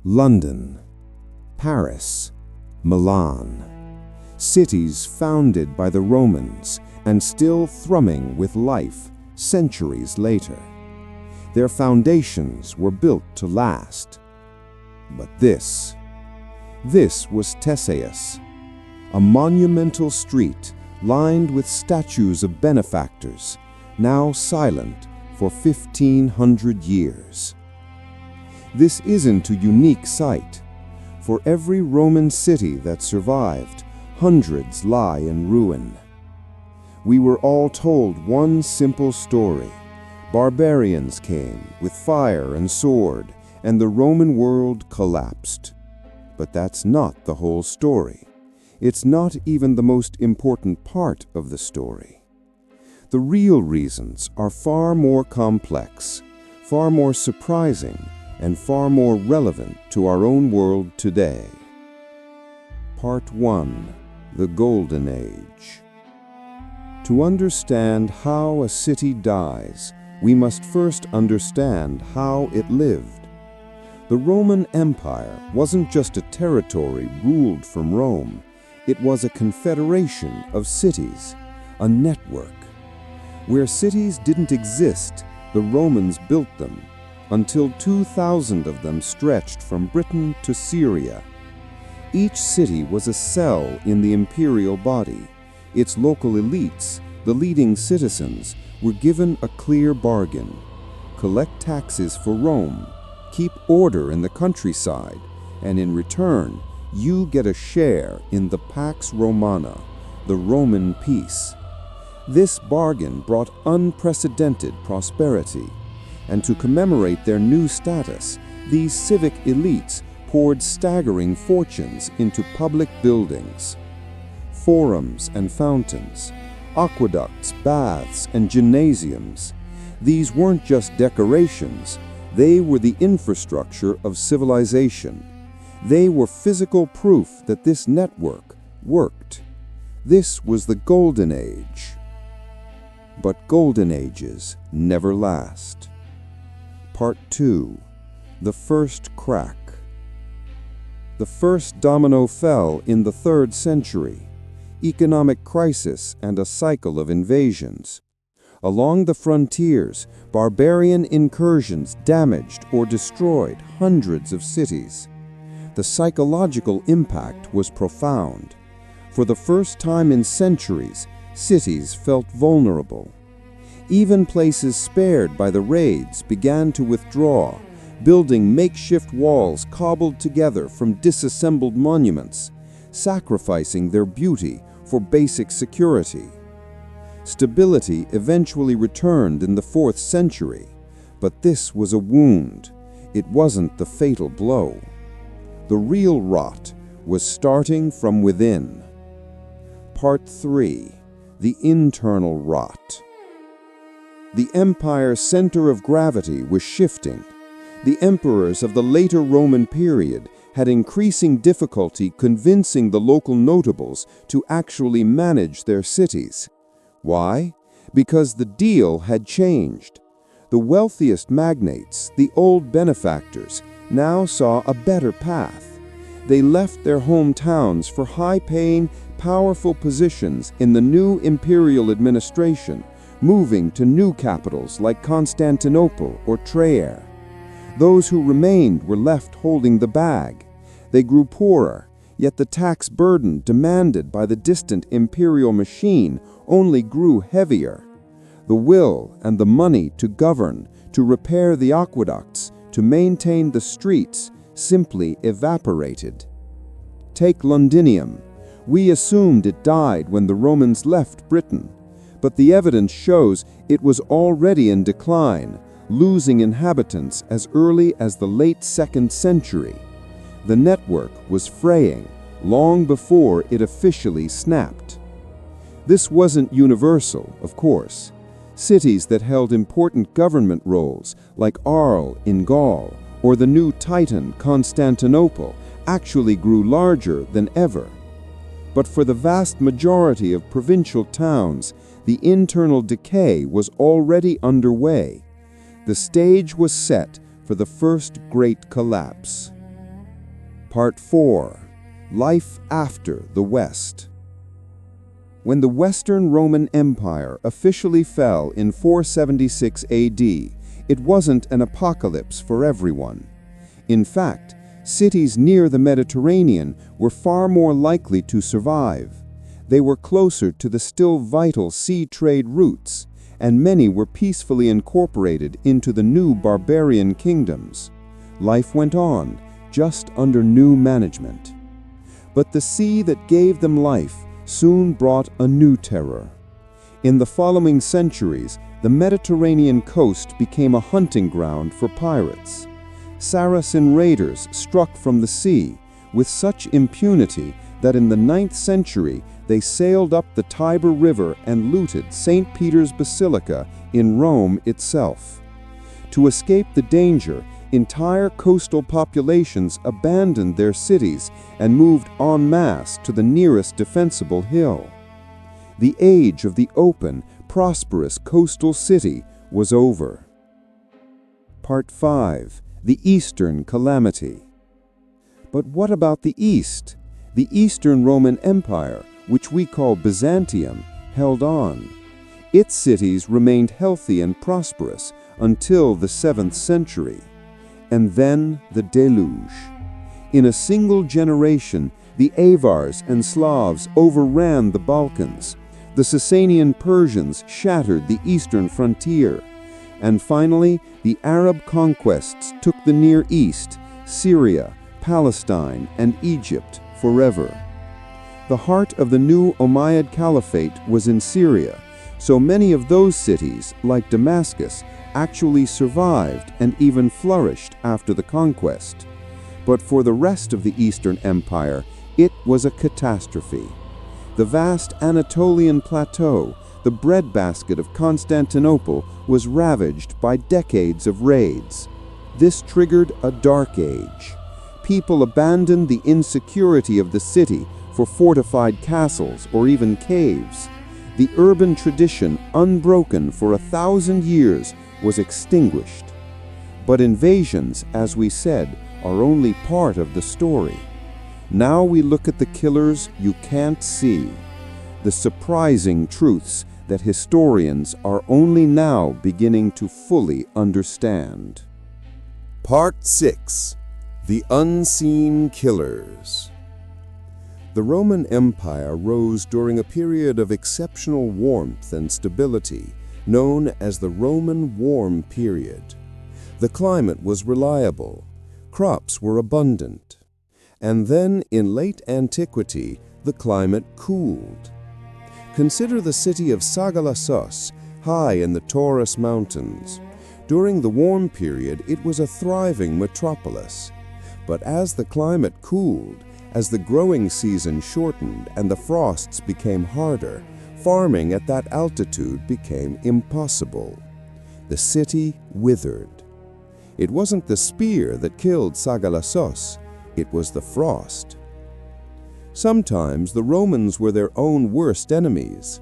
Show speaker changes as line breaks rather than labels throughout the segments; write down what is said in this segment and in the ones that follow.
London, Paris, Milan. Cities founded by the Romans and still thrumming with life centuries later. Their foundations were built to last. But this was Theseus, a monumental street lined with statues of benefactors, now silent for 1,500 years. This isn't a unique sight. For every Roman city that survived, hundreds lie in ruin. We were all told one simple story. Barbarians came with fire and sword, and the Roman world collapsed. But that's not the whole story. It's not even the most important part of the story. The real reasons are far more complex, far more surprising, and far more relevant to our own world today. Part 1. The Golden Age. To understand how a city dies, we must first understand how it lived. The Roman Empire wasn't just a territory ruled from Rome. It was a confederation of cities, a network. Where cities didn't exist, the Romans built them, until 2,000 of them stretched from Britain to Syria. Each city was a cell in the imperial body. Its local elites, the leading citizens, were given a clear bargain: collect taxes for Rome, keep order in the countryside, and in return, you get a share in the Pax Romana, the Roman peace. This bargain brought unprecedented prosperity, and to commemorate their new status, these civic elites poured staggering fortunes into public buildings. Forums and fountains, aqueducts, baths, and gymnasiums. These weren't just decorations, they were the infrastructure of civilization. They were physical proof that this network worked. This was the Golden Age. But Golden Ages never last. Part 2. The First Crack. The first domino fell in the 3rd century. Economic crisis and a cycle of invasions. Along the frontiers, barbarian incursions damaged or destroyed hundreds of cities. The psychological impact was profound. For the first time in centuries, cities felt vulnerable. Even places spared by the raids began to withdraw, building makeshift walls cobbled together from disassembled monuments, sacrificing their beauty for basic security. Stability eventually returned in the 4th century, but this was a wound. It wasn't the fatal blow. The real rot was starting from within. Part 3. The internal rot. The empire's center of gravity was shifting. The emperors of the later Roman period had increasing difficulty convincing the local notables to actually manage their cities. Why? Because the deal had changed. The wealthiest magnates, the old benefactors, now saw a better path. They left their hometowns for high-paying, powerful positions in the new imperial administration, moving to new capitals like Constantinople or Trier. Those who remained were left holding the bag. They grew poorer, yet the tax burden demanded by the distant imperial machine only grew heavier. The will and the money to govern, to repair the aqueducts, to maintain the streets, simply evaporated. Take Londinium. We assumed it died when the Romans left Britain, but the evidence shows it was already in decline, losing inhabitants as early as the late 2nd century. The network was fraying long before it officially snapped. This wasn't universal, of course. Cities that held important government roles, like Arles in Gaul or the new Titan, Constantinople, actually grew larger than ever. But for the vast majority of provincial towns, the internal decay was already underway. The stage was set for the first great collapse. Part 4. Life after the West. When the Western Roman Empire officially fell in 476 AD, it wasn't an apocalypse for everyone. In fact, cities near the Mediterranean were far more likely to survive. They were closer to the still vital sea trade routes, and many were peacefully incorporated into the new barbarian kingdoms. Life went on, just under new management. But the sea that gave them life soon brought a new terror. In the following centuries, the Mediterranean coast became a hunting ground for pirates. Saracen raiders struck from the sea with such impunity that in the 9th century they sailed up the Tiber River and looted St. Peter's Basilica in Rome itself. To escape the danger, entire coastal populations abandoned their cities and moved en masse to the nearest defensible hill. The age of the open, prosperous coastal city was over. Part 5. The Eastern Calamity. But what about the East? The Eastern Roman Empire, which we call Byzantium, held on. Its cities remained healthy and prosperous until the 7th century. And then the deluge. In a single generation, the Avars and Slavs overran the Balkans. The Sasanian Persians shattered the eastern frontier. And finally, the Arab conquests took the Near East, Syria, Palestine, and Egypt forever. The heart of the new Umayyad Caliphate was in Syria, so many of those cities, like Damascus, actually survived and even flourished after the conquest. But for the rest of the Eastern Empire, it was a catastrophe. The vast Anatolian plateau, the breadbasket of Constantinople, was ravaged by decades of raids. This triggered a dark age. People abandoned the insecurity of the city for fortified castles or even caves. The urban tradition, unbroken for 1,000 years, was extinguished. But invasions, as we said, are only part of the story. Now we look at the killers you can't see, the surprising truths that historians are only now beginning to fully understand. Part 6. The Unseen Killers. The Roman Empire rose during a period of exceptional warmth and stability, known as the Roman Warm Period. The climate was reliable, crops were abundant, and then in late antiquity the climate cooled. Consider the city of Sagalassos, high in the Taurus Mountains. During the warm period it was a thriving metropolis. But as the climate cooled, as the growing season shortened and the frosts became harder, farming at that altitude became impossible. The city withered. It wasn't the spear that killed Sagalassos, it was the frost. Sometimes the Romans were their own worst enemies.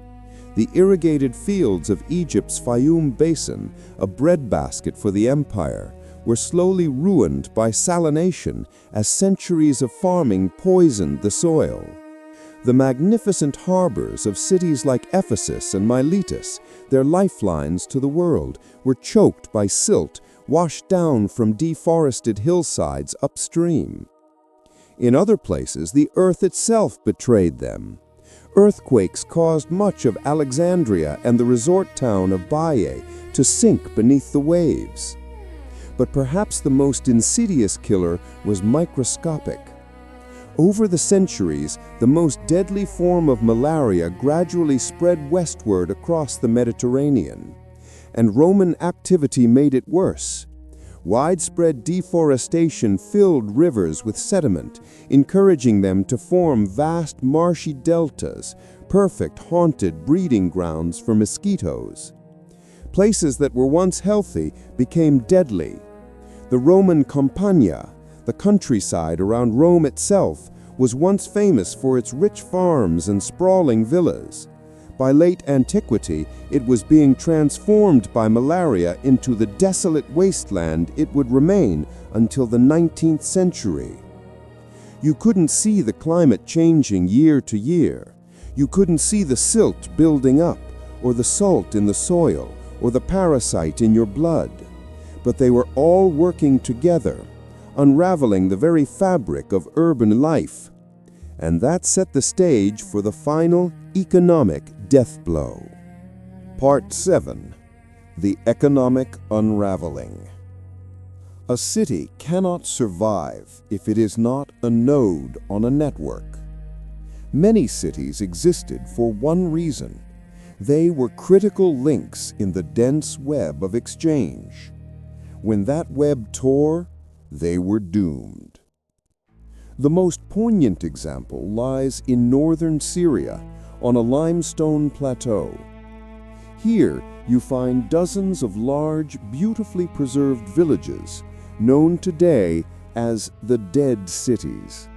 The irrigated fields of Egypt's Fayum Basin, a breadbasket for the empire, were slowly ruined by salination as centuries of farming poisoned the soil. The magnificent harbors of cities like Ephesus and Miletus, their lifelines to the world, were choked by silt washed down from deforested hillsides upstream. In other places, the earth itself betrayed them. Earthquakes caused much of Alexandria and the resort town of Baiae to sink beneath the waves. But perhaps the most insidious killer was microscopic. Over the centuries, the most deadly form of malaria gradually spread westward across the Mediterranean, and Roman activity made it worse. Widespread deforestation filled rivers with sediment, encouraging them to form vast marshy deltas, perfect haunted breeding grounds for mosquitoes. Places that were once healthy became deadly. The Roman Campagna, the countryside around Rome itself, was once famous for its rich farms and sprawling villas. By late antiquity, it was being transformed by malaria into the desolate wasteland it would remain until the 19th century. You couldn't see the climate changing year to year. You couldn't see the silt building up, or the salt in the soil, or the parasite in your blood. But they were all working together, unraveling the very fabric of urban life. And that set the stage for the final economic death blow. Part 7. The Economic Unraveling. A city cannot survive if it is not a node on a network. Many cities existed for one reason. They were critical links in the dense web of exchange. When that web tore, they were doomed. The most poignant example lies in northern Syria, on a limestone plateau. Here you find dozens of large, beautifully preserved villages, known today as the Dead Cities.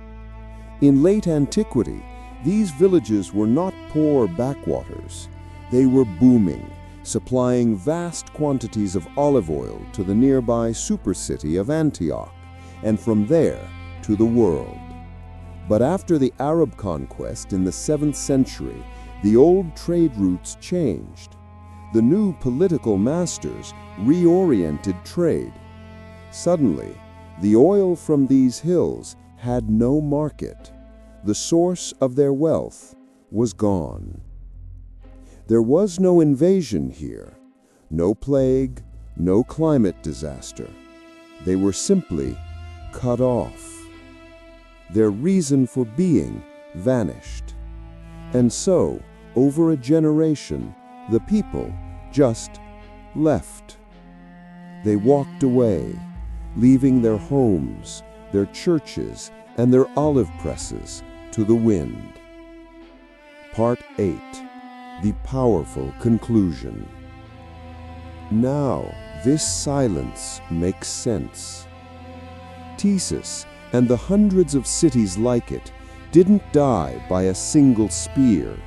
In late antiquity, these villages were not poor backwaters. They were booming, supplying vast quantities of olive oil to the nearby supercity of Antioch, and from there to the world. But after the Arab conquest in the 7th century, the old trade routes changed. The new political masters reoriented trade. Suddenly, the oil from these hills had no market. The source of their wealth was gone. There was no invasion here, no plague, no climate disaster. They were simply cut off. Their reason for being vanished. And so, over a generation, the people just left. They walked away, leaving their homes, their churches, and their olive presses to the wind. Part 8. The Powerful Conclusion. Now, this silence makes sense. Thesis and the hundreds of cities like it didn't die by a single spear.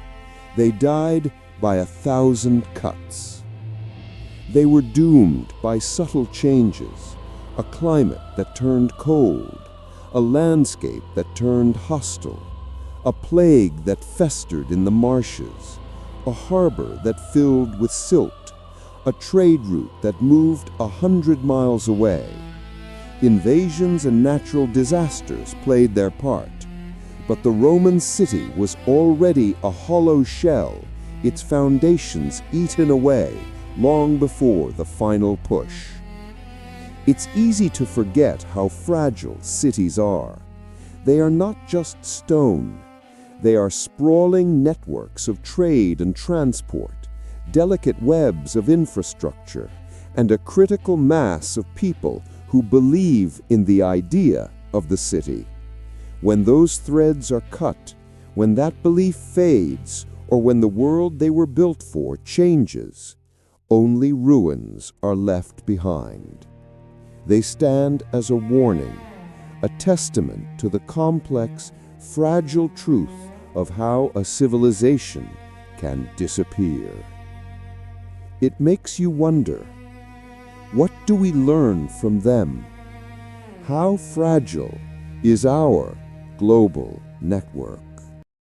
They died by 1,000 cuts. They were doomed by subtle changes, a climate that turned cold, a landscape that turned hostile, a plague that festered in the marshes, a harbor that filled with silt, a trade route that moved 100 miles away. Invasions and natural disasters played their part, but the Roman city was already a hollow shell, its foundations eaten away long before the final push. It's easy to forget how fragile cities are. They are not just stone. They are sprawling networks of trade and transport, delicate webs of infrastructure, and a critical mass of people who believe in the idea of the city. When those threads are cut, when that belief fades, or when the world they were built for changes, only ruins are left behind. They stand as a warning, a testament to the complex, fragile truth of how a civilization can disappear. It makes you wonder, what do we learn from them? How fragile is our global network?